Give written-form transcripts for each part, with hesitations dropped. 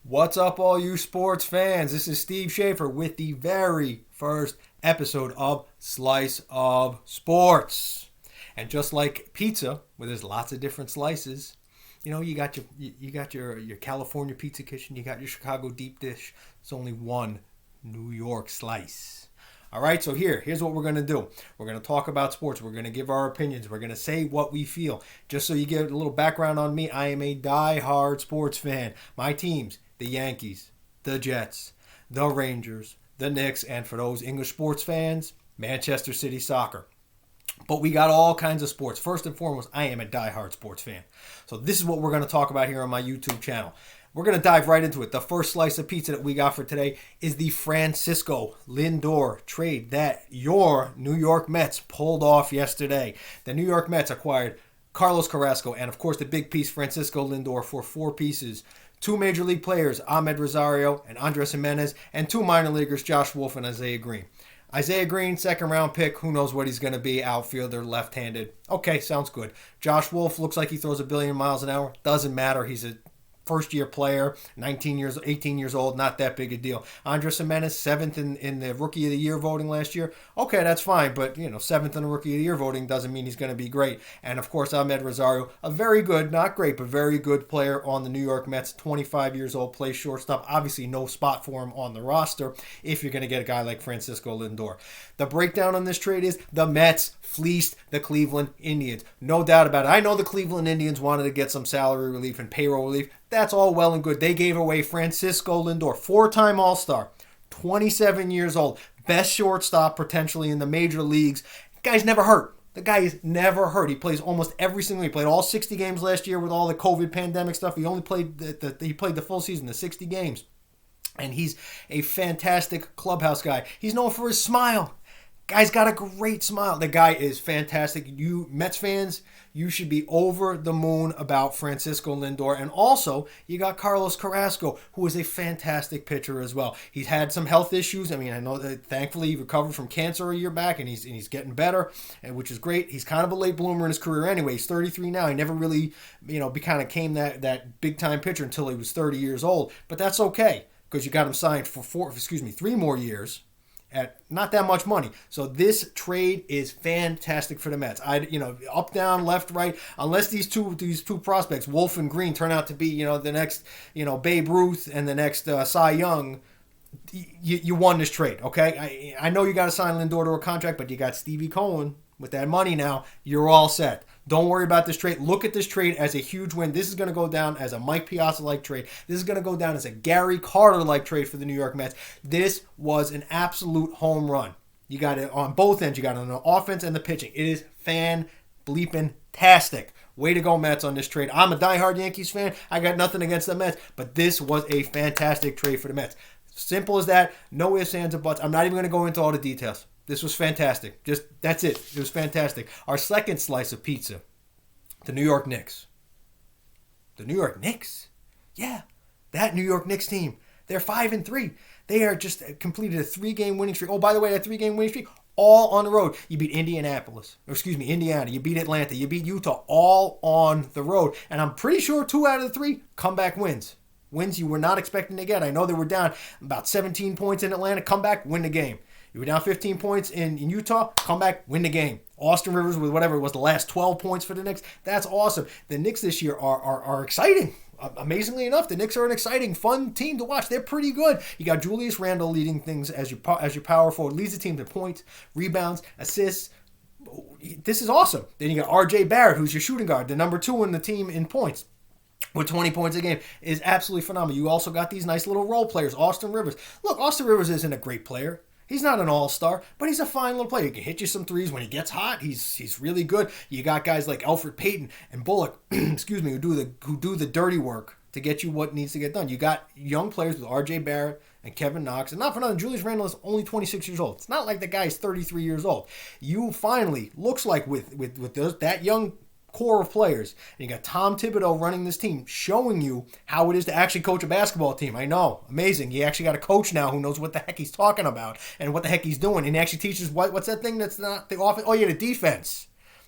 What's up, all you sports fans? This is Steve Schaefer with the very first episode of Slice of Sports. And just like pizza, where there's lots of different slices, you got your California pizza kitchen, you got your Chicago deep dish. It's only one New York slice. All right, so here's what we're going to do. We're going to talk about sports. We're going to give our opinions. We're going to say what we feel. Just so you get a little background on me, I am a die-hard sports fan. My teams, the Yankees, the Jets, the Rangers, the Knicks, and for those English sports fans, Manchester City Soccer. But we got all kinds of sports. First and foremost, I am a die-hard sports fan. So this is what we're going to talk about here on my YouTube channel. We're going to dive right into it. The first slice of pizza that we got for today is the Francisco Lindor trade that your New York Mets pulled off yesterday. The New York Mets acquired Carlos Carrasco and, of course, the big piece, Francisco Lindor, for four pieces. Two major league players, Ahmed Rosario and Andres Jimenez, and two minor leaguers, Josh Wolf and Isaiah Green. Isaiah Green, second round pick. Who knows what he's going to be? Outfielder, left-handed. Okay, sounds good. Josh Wolf looks like he throws a billion miles an hour. Doesn't matter. He's a first-year player, 18 years old, not that big a deal. Andres Jimenez, seventh in the Rookie of the Year voting last year. Okay, that's fine, but, seventh in the Rookie of the Year voting doesn't mean he's going to be great. And, of course, Ahmed Rosario, a very good, not great, but very good player on the New York Mets, 25 years old, plays shortstop. Obviously, no spot for him on the roster if you're going to get a guy like Francisco Lindor. The breakdown on this trade is the Mets fleeced the Cleveland Indians. No doubt about it. I know the Cleveland Indians wanted to get some salary relief and payroll relief. That's all well and good. They gave away Francisco Lindor, four-time All-Star, 27 years old, best shortstop potentially in the major leagues. Guy's never hurt. The guy is never hurt. He plays almost every single week. He played all 60 games last year with all the COVID pandemic stuff. He only played the full season, the 60 games. And he's a fantastic clubhouse guy. He's known for his smile. Guy's got a great smile. The guy is fantastic. You Mets fans, you should be over the moon about Francisco Lindor. And also, you got Carlos Carrasco, who is a fantastic pitcher as well. He's had some health issues. I know that thankfully he recovered from cancer a year back, and he's getting better, which is great. He's kind of a late bloomer in his career anyway. He's 33 now. He never really, became that big-time pitcher until he was 30 years old. But that's okay, because you got him signed for 3 more years at not that much money. So this trade is fantastic for the Mets. Up, down, left, right, unless these two prospects, Wolf and Green, turn out to be, the next, Babe Ruth and the next Cy Young, you won this trade, okay? I know you got to sign Lindor to a contract, but you got Stevie Cohen with that money now. You're all set. Don't worry about this trade. Look at this trade as a huge win. This is going to go down as a Mike Piazza-like trade. This is going to go down as a Gary Carter-like trade for the New York Mets. This was an absolute home run. You got it on both ends. You got it on the offense and the pitching. It is fan-bleeping-tastic. Way to go, Mets, on this trade. I'm a diehard Yankees fan. I got nothing against the Mets, but this was a fantastic trade for the Mets. Simple as that. No ifs, ands, or buts. I'm not even going to go into all the details. This was fantastic. That's it. It was fantastic. Our second slice of pizza, the New York Knicks. The New York Knicks? Yeah, that New York Knicks team. They're 5-3. They are just completed a 3-game winning streak. Oh, by the way, that 3-game winning streak, all on the road. You beat Indiana. You beat Atlanta. You beat Utah, all on the road. And I'm pretty sure 2 out of the 3 comeback wins. Wins you were not expecting to get. I know they were down about 17 points in Atlanta. Come back, win the game. You were down 15 points in Utah. Come back, win the game. Austin Rivers with whatever it was, the last 12 points for the Knicks. That's awesome. The Knicks this year are exciting. Amazingly enough, the Knicks are an exciting, fun team to watch. They're pretty good. You got Julius Randle leading things as your power forward. Leads the team to points, rebounds, assists. This is awesome. Then you got R.J. Barrett, who's your shooting guard, the number 2 in the team in points, with 20 points a game, is absolutely phenomenal. You also got these nice little role players. Austin Rivers. Look, Austin Rivers isn't a great player. He's not an all-star, but he's a fine little player. He can hit you some threes when he gets hot. He's really good. You got guys like Alfred Payton and Bullock, who do the dirty work to get you what needs to get done. You got young players with R.J. Barrett and Kevin Knox, and not for nothing, Julius Randle is only 26 years old. It's not like the guy is 33 years old. You finally, looks like with that young core of players, and you got Tom Thibodeau running this team, showing you how it is to actually coach a basketball team. I know, amazing. You actually got a coach now who knows what the heck he's talking about and what the heck he's doing, and he actually teaches what's that thing that's not the offense? Oh yeah, the defense.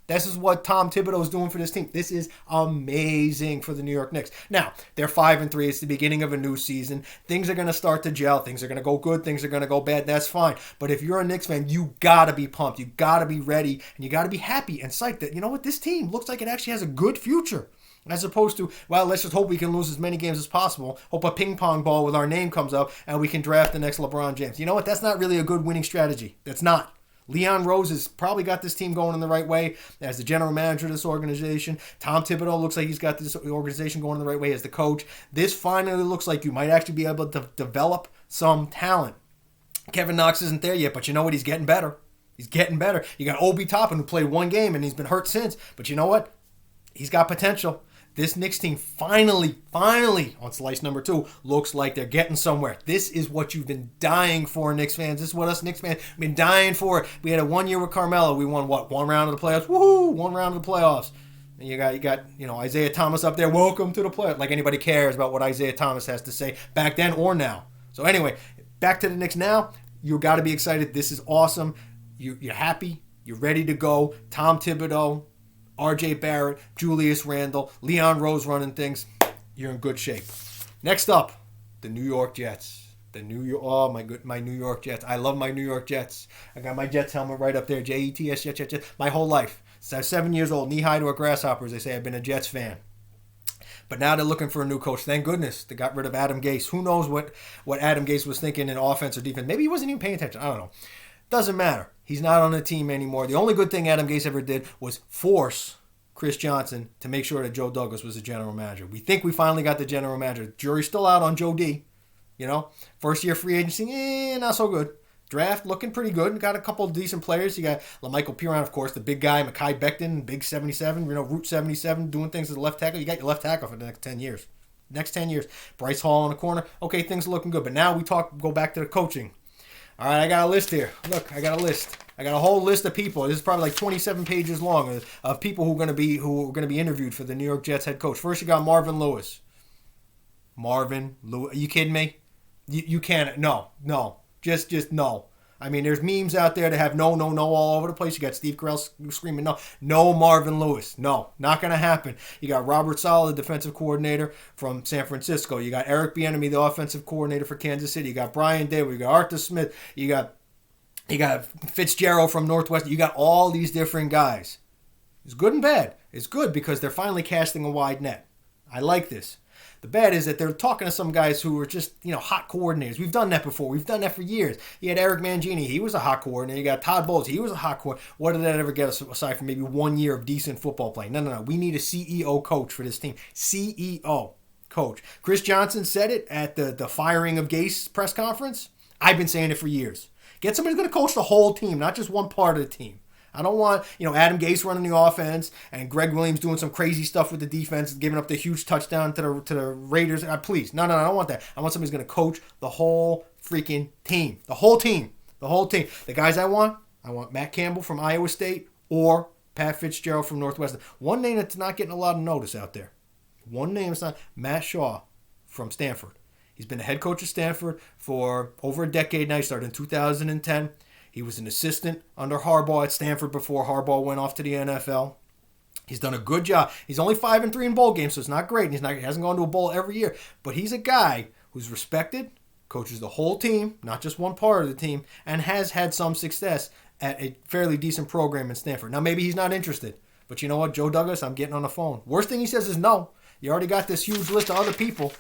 This is what Tom Thibodeau is doing for this team. This is amazing for the New York Knicks. Now, they're 5-3. It's the beginning of a new season. Things are going to start to gel. Things are going to go good. Things are going to go bad. That's fine. But if you're a Knicks fan, you got to be pumped. You got to be ready. And you got to be happy and psyched that, you know what, this team looks like it actually has a good future. As opposed to, well, let's just hope we can lose as many games as possible. Hope a ping pong ball with our name comes up and we can draft the next LeBron James. You know what? That's not really a good winning strategy. That's not. Leon Rose has probably got this team going in the right way as the general manager of this organization. Tom Thibodeau looks like he's got this organization going in the right way as the coach. This finally looks like you might actually be able to develop some talent. Kevin Knox isn't there yet, but you know what? He's getting better. He's getting better. You got Obi Toppin, who played one game and he's been hurt since. But you know what? He's got potential. This Knicks team finally, on slice number 2, looks like they're getting somewhere. This is what you've been dying for, Knicks fans. This is what us Knicks fans have been dying for. We had a 1 year with Carmelo. We won, what, one round of the playoffs? Woohoo! One round of the playoffs. And you got Isaiah Thomas up there. Welcome to the playoffs. Like anybody cares about what Isaiah Thomas has to say back then or now. So anyway, back to the Knicks now. You got to be excited. This is awesome. You're happy. You're ready to go. Tom Thibodeau, R.J. Barrett, Julius Randle, Leon Rose running things. You're in good shape. Next up, the New York Jets. My New York Jets. I love my New York Jets. I got my Jets helmet right up there. Jets, Jets. My whole life. Since I was 7 years old, knee high to a grasshopper, as they say, I've been a Jets fan. But now they're looking for a new coach. Thank goodness they got rid of Adam Gase. Who knows what Adam Gase was thinking in offense or defense. Maybe he wasn't even paying attention. I don't know. Doesn't matter. He's not on the team anymore. The only good thing Adam Gase ever did was force Chris Johnson to make sure that Joe Douglas was the general manager. We think we finally got the general manager. Jury's still out on Joe D. First year free agency, not so good. Draft looking pretty good. Got a couple of decent players. You got LaMichael Piron, of course, the big guy, Mekhi Becton, big 77, Route 77, doing things as a left tackle. You got your left tackle for the next 10 years. Bryce Hall in the corner. Okay, things are looking good. But now go back to the coaching. All right, I got a list here. Look, I got a list. I got a whole list of people. This is probably like 27 pages long of people who are going to be interviewed for the New York Jets head coach. First, you got Marvin Lewis. Marvin Lewis. Are you kidding me? You can't. No. Just no. I mean, there's memes out there that have no all over the place. You got Steve Carell screaming no Marvin Lewis. No, not going to happen. You got Robert Saleh, the defensive coordinator from San Francisco. You got Eric Bieniemy, the offensive coordinator for Kansas City. You got Brian Daboll. You got Arthur Smith. You got Fitzgerald from Northwestern. You got all these different guys. It's good and bad. It's good because they're finally casting a wide net. I like this. The bad is that they're talking to some guys who are just, hot coordinators. We've done that before. We've done that for years. You had Eric Mangini. He was a hot coordinator. You got Todd Bowles. He was a hot coordinator. What did that ever get us aside from maybe 1 year of decent football play? No. We need a CEO coach for this team. CEO coach. Chris Johnson said it at the firing of Gase press conference. I've been saying it for years. Get somebody who's going to coach the whole team, not just one part of the team. I don't want, Adam Gase running the offense and Greg Williams doing some crazy stuff with the defense, giving up the huge touchdown to the Raiders. Please, no, I don't want that. I want somebody who's going to coach the whole freaking team. The whole team. The guys I want Matt Campbell from Iowa State or Pat Fitzgerald from Northwestern. One name that's not getting a lot of notice out there. One name is not Matt Shaw from Stanford. He's been the head coach of Stanford for over a decade now. He started in 2010. He was an assistant under Harbaugh at Stanford before Harbaugh went off to the NFL. He's done a good job. He's only 5-3 in bowl games, so it's not great. He hasn't gone to a bowl every year. But he's a guy who's respected, coaches the whole team, not just one part of the team, and has had some success at a fairly decent program in Stanford. Now, maybe he's not interested. But you know what, Joe Douglas, I'm getting on the phone. Worst thing he says is no. You already got this huge list of other people.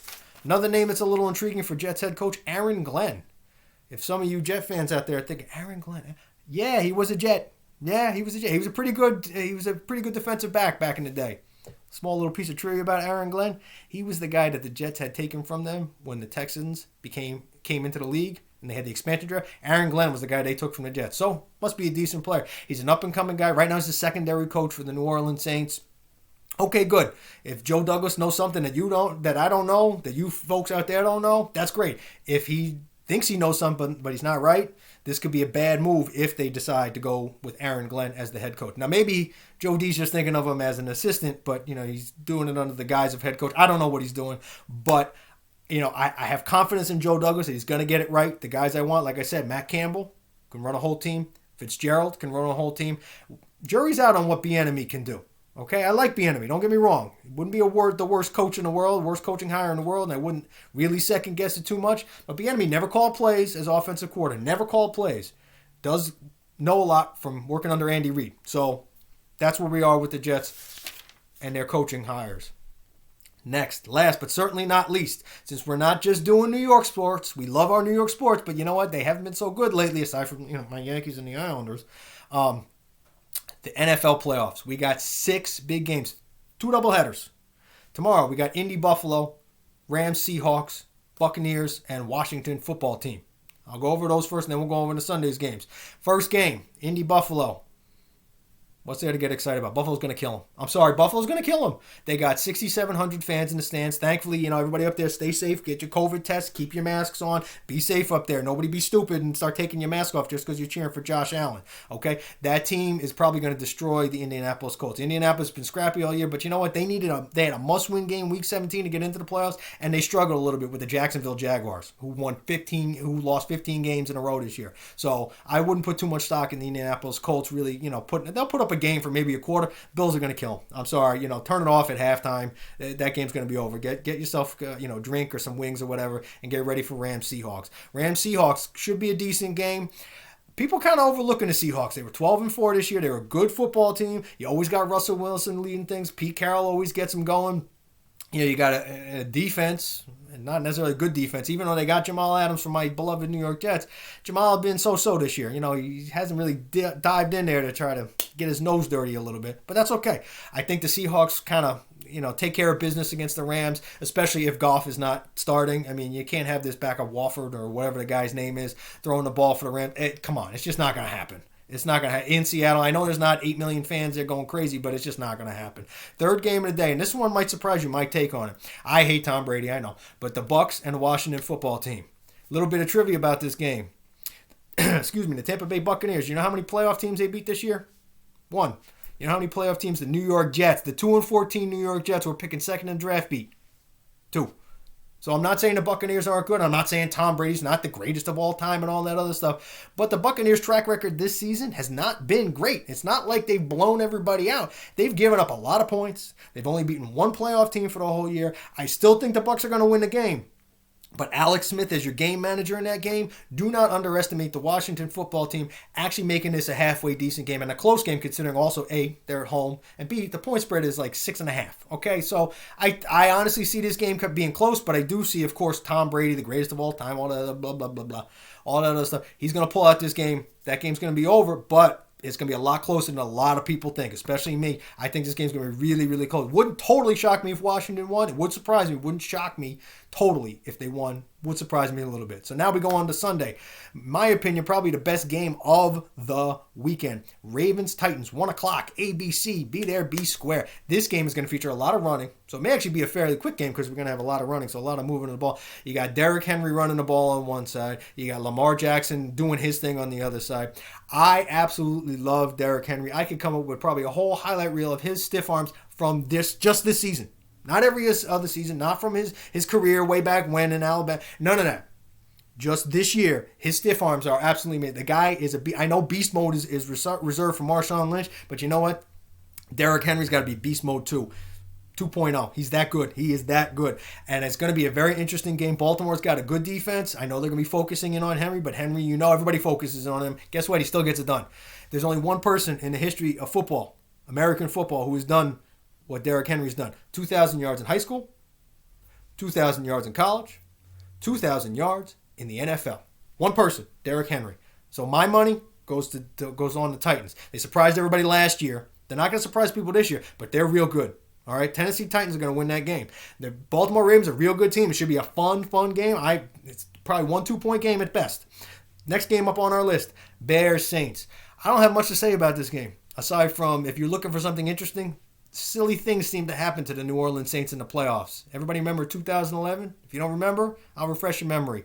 Another name that's a little intriguing for Jets head coach, Aaron Glenn. If some of you Jet fans out there are thinking, Aaron Glenn, yeah, he was a Jet. Yeah, he was a Jet. He was a pretty good defensive back in the day. Small little piece of trivia about Aaron Glenn. He was the guy that the Jets had taken from them when the Texans came into the league and they had the expansion draft. Aaron Glenn was the guy they took from the Jets. So, must be a decent player. He's an up-and-coming guy. Right now he's the secondary coach for the New Orleans Saints. Okay, good. If Joe Douglas knows something that I don't know, that you folks out there don't know, that's great. If he thinks he knows something, but he's not right, this could be a bad move if they decide to go with Aaron Glenn as the head coach. Now, maybe Joe D's just thinking of him as an assistant, but, he's doing it under the guise of head coach. I don't know what he's doing, but, I have confidence in Joe Douglas that he's going to get it right. The guys I want, like I said, Matt Campbell can run a whole team. Fitzgerald can run a whole team. jury's out on what Bieniemy can do. Okay, I like Bieniemy. Don't get me wrong. It wouldn't be the worst coach in the world, worst coaching hire in the world, and I wouldn't really second guess it too much. But Bieniemy never called plays as offensive coordinator. Never called plays. Does know a lot from working under Andy Reid. So that's where we are with the Jets and their coaching hires. Next, last but certainly not least, since we're not just doing New York sports, we love our New York sports, but you know what? They haven't been so good lately, aside from my Yankees and the Islanders. The NFL playoffs. We got 6 big games, 2 doubleheaders. Tomorrow we got Indy Buffalo, Rams Seahawks, Buccaneers, and Washington football team. I'll go over those first, and then we'll go over the Sunday's games. First game, Indy Buffalo. What's there to get excited about? Buffalo's going to kill them. I'm sorry, Buffalo's going to kill them. They got 6,700 fans in the stands. Thankfully, everybody up there, stay safe. Get your COVID test. Keep your masks on. Be safe up there. Nobody be stupid and start taking your mask off just because you're cheering for Josh Allen. Okay? That team is probably going to destroy the Indianapolis Colts. Indianapolis has been scrappy all year, but you know what? They had a must-win game week 17 to get into the playoffs, and they struggled a little bit with the Jacksonville Jaguars, who lost 15 games in a row this year. So I wouldn't put too much stock in the Indianapolis Colts really, they'll put up a game for maybe a quarter. Bills are going to kill them. I'm sorry, turn it off at halftime. That game's going to be over. Get yourself drink or some wings or whatever and get ready for Rams Seahawks. Rams Seahawks should be a decent game. People kind of overlooking the Seahawks. They were 12-4 this year. They were a good football team. You always got Russell Wilson leading things. Pete Carroll always gets them going. You got a defense, and not necessarily a good defense, even though they got Jamal Adams from my beloved New York Jets. Jamal has been so-so this year. He hasn't really dived in there to try to get his nose dirty a little bit, but that's okay. I think the Seahawks kind of, take care of business against the Rams, especially if Goff is not starting. I mean, you can't have this back of Wofford or whatever the guy's name is throwing the ball for the Rams. Come on, it's just not going to happen. It's not going to happen. In Seattle, I know there's not 8 million fans there going crazy, but it's just not going to happen. Third game of the day, and this one might surprise you, my take on it. I hate Tom Brady, I know. But the Bucs and the Washington football team. A little bit of trivia about this game. Excuse me, the Tampa Bay Buccaneers. You know how many playoff teams they beat this year? 1. You know how many playoff teams the New York Jets, the 2-14 New York Jets were picking second in the draft beat? 2. So I'm not saying the Buccaneers aren't good. I'm not saying Tom Brady's not the greatest of all time and all that other stuff. But the Buccaneers' track record this season has not been great. It's not like they've blown everybody out. They've given up a lot of points. They've only beaten 1 playoff team for the whole year. I still think the Bucs are going to win the game. But Alex Smith as your game manager in that game, do not underestimate the Washington football team actually making this a halfway decent game and a close game considering also A, they're at home, and B, the point spread is like 6.5. Okay, so I honestly see this game being close, but I do see, of course, Tom Brady, the greatest of all time, all that blah, blah, blah, blah, all that other stuff. He's going to pull out this game. That game's going to be over, but it's going to be a lot closer than a lot of people think, especially me. I think this game's going to be really, really close. Wouldn't totally shock me if Washington won. It would surprise me. It wouldn't shock me totally if they won. Would surprise me a little bit. So now we go on to Sunday. My opinion, probably the best game of the weekend. Ravens-Titans, 1 o'clock, ABC. Be there, be square. This game is going to feature a lot of running. So it may actually be a fairly quick game because we're going to have a lot of running, so a lot of moving of the ball. You got Derrick Henry running the ball on one side. You got Lamar Jackson doing his thing on the other side. I absolutely love Derrick Henry. I could come up with probably a whole highlight reel of his stiff arms from just this season. Not every other season, not from his career way back when in Alabama. None of that. Just this year, his stiff arms are absolutely made. The guy is I know beast mode is reserved for Marshawn Lynch, but you know what? Derrick Henry's got to be beast mode too. 2.0. He's that good. He is that good. And it's going to be a very interesting game. Baltimore's got a good defense. I know they're going to be focusing in on Henry, but Henry, everybody focuses on him. Guess what? He still gets it done. There's only one person in the history of football, American football, who has done what Derrick Henry's done. 2,000 yards in high school, 2,000 yards in college, 2,000 yards in the NFL. One person, Derrick Henry. So my money goes on the Titans. They surprised everybody last year. They're not going to surprise people this year, but they're real good. All right, Tennessee Titans are going to win that game. The Baltimore Ravens are a real good team. It should be a fun game. It's probably 1-2 point game at best. Next game up on our list, Bears Saints. I don't have much to say about this game aside from if you're looking for something interesting. Silly things seem to happen to the New Orleans Saints in the playoffs. Everybody remember 2011? If you don't remember, I'll refresh your memory.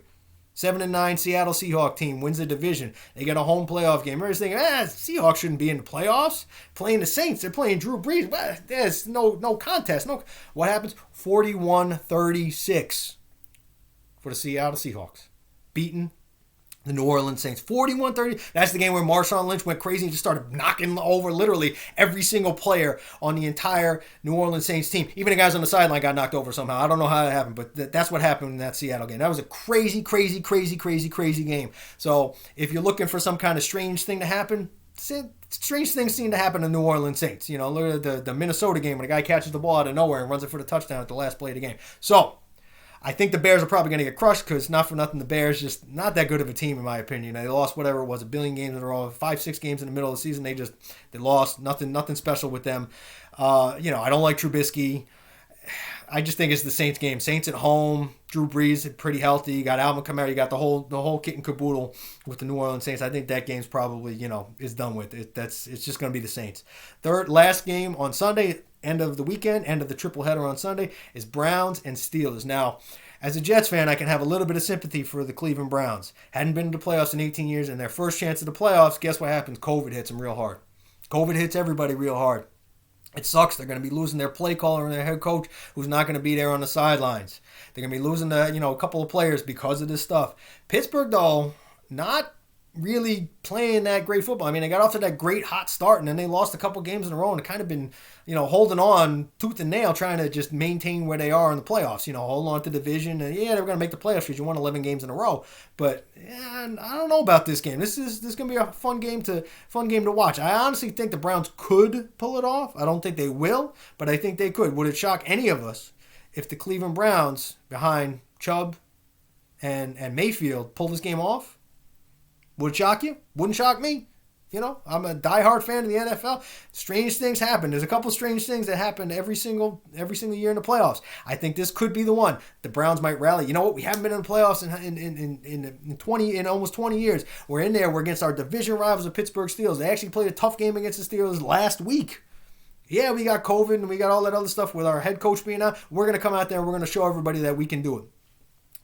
7-9 Seattle Seahawks team wins the division. They get a home playoff game. Everybody's thinking, Seahawks shouldn't be in the playoffs. Playing the Saints, they're playing Drew Brees. There's no contest. No. What happens? 41-36 for the Seattle Seahawks. Beaten The New Orleans Saints, 41-30. That's the game where Marshawn Lynch went crazy and just started knocking over literally every single player on the entire New Orleans Saints team. Even the guys on the sideline got knocked over somehow. I don't know how that happened, but that's what happened in that Seattle game. That was a crazy, crazy, crazy, crazy, crazy game. So if you're looking for some kind of strange thing to happen, strange things seem to happen in New Orleans Saints. You know, look at the Minnesota game when a guy catches the ball out of nowhere and runs it for the touchdown at the last play of the game. So I think the Bears are probably going to get crushed because, not for nothing, the Bears just not that good of a team, in my opinion. They lost whatever it was, a billion games in a row, 5-6 games in the middle of the season. They lost. Nothing special with them. I don't like Trubisky. I just think it's the Saints game. Saints at home. Drew Brees pretty healthy. You got Alvin Kamara. You got the whole kit and caboodle with the New Orleans Saints. I think that game's probably is done with. It's just going to be the Saints. Last game on Sunday. End of the weekend, end of the triple header on Sunday, is Browns and Steelers. Now, as a Jets fan, I can have a little bit of sympathy for the Cleveland Browns. Hadn't been to the playoffs in 18 years, and their first chance at the playoffs, guess what happens? COVID hits them real hard. COVID hits everybody real hard. It sucks. They're going to be losing their play caller and their head coach, who's not going to be there on the sidelines. They're going to be losing a couple of players because of this stuff. Pittsburgh, though, not really playing that great football. I mean, they got off to that great hot start, and then they lost a couple games in a row, and kind of been, holding on tooth and nail, trying to just maintain where they are in the playoffs. Hold on to the division. And yeah, they were going to make the playoffs because you won 11 games in a row. But yeah, I don't know about this game. This is going to be a fun game to watch. I honestly think the Browns could pull it off. I don't think they will, but I think they could. Would it shock any of us if the Cleveland Browns, behind Chubb and Mayfield, pull this game off? Would it shock you? Wouldn't shock me. I'm a diehard fan of the NFL. Strange things happen. There's a couple strange things that happen every single year in the playoffs. I think this could be the one. The Browns might rally. You know what? We haven't been in the playoffs in almost 20 years. We're in there. We're against our division rivals, the Pittsburgh Steelers. They actually played a tough game against the Steelers last week. Yeah, we got COVID and we got all that other stuff with our head coach being out. We're going to come out there and we're going to show everybody that we can do it.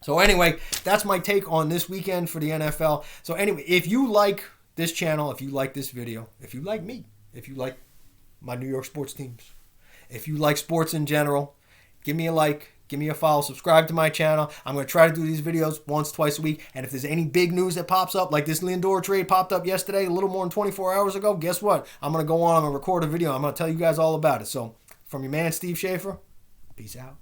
So anyway, that's my take on this weekend for the NFL. So anyway, if you like this channel, if you like this video, if you like me, if you like my New York sports teams, if you like sports in general, give me a like, give me a follow, subscribe to my channel. I'm going to try to do these videos once, twice a week. And if there's any big news that pops up, like this Lindor trade popped up yesterday, a little more than 24 hours ago, guess what? I'm going to go on, I'm going to record a video. I'm going to tell you guys all about it. So from your man, Steve Schaefer, peace out.